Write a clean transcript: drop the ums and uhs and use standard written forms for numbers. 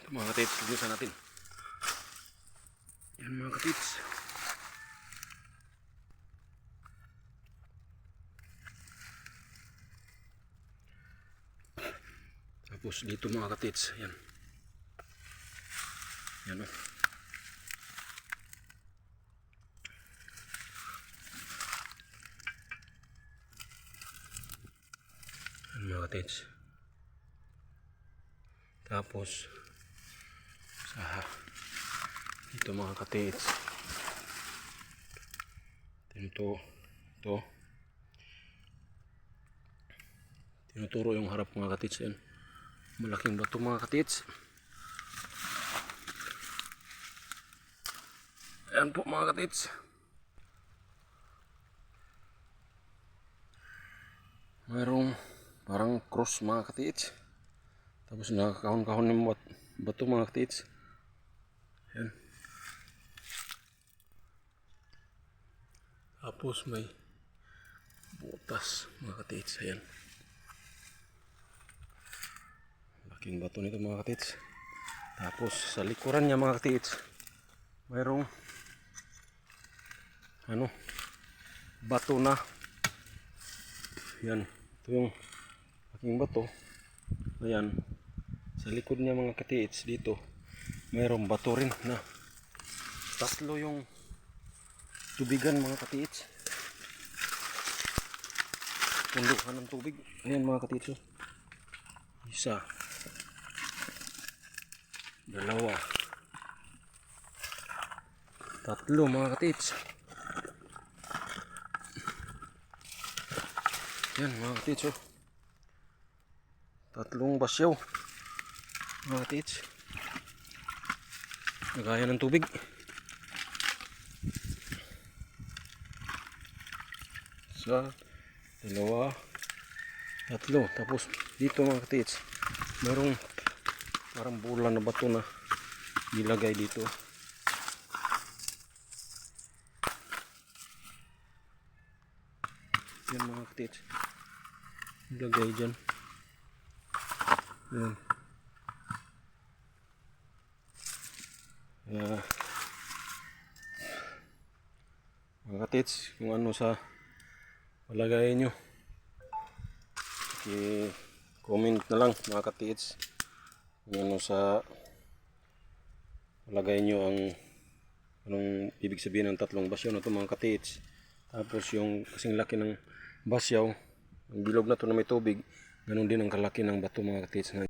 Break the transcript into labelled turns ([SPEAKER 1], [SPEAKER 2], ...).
[SPEAKER 1] Ito mga katits, linisan natin. Yan mga katits. Tapos dito mga katits, yan. Yan o. Yan mga katits. Tapos sa dito mga katits. Ito. Tinuturo yung harap mga katits. Yan. Malaking bato mga katits. Ayan po mga katits. Mayroong parang cross mga katits. Tapos nakakahon-kahon ng bato mga katits. Ayan. Tapos may butas mga katits. Ayan. Laking bato nito mga katits. Tapos sa likuran niya mga katits, mayroong bato na. Yan. Ito yung laking bato. Ayan. Sa likod niya mga katits dito, mayroong bato rin na tatlo yung tubigan mga katits. Pundukan ng tubig. Ayan mga katits. Isa. Dalawa. Tatlo mga katits. Yan mga katits. Tatlong basyaw mga katits. Nagaya ng tubig. Isa, dalawa, tatlo. Tapos dito mga katits, mayroong parang bola na bato na nilagay dito. Yan mga katits, nilagay dyan. Yan. Mga katits, kung ano sa palagay nyo, i-comment na lang mga katits kung ano sa palagay nyo anong ibig sabihin ng tatlong basyaw na ito mga katits. Tapos yung kasing laki ng basyaw, ang bilog na ito na may tubig, ganun din ang kalaki ng bato mga katits.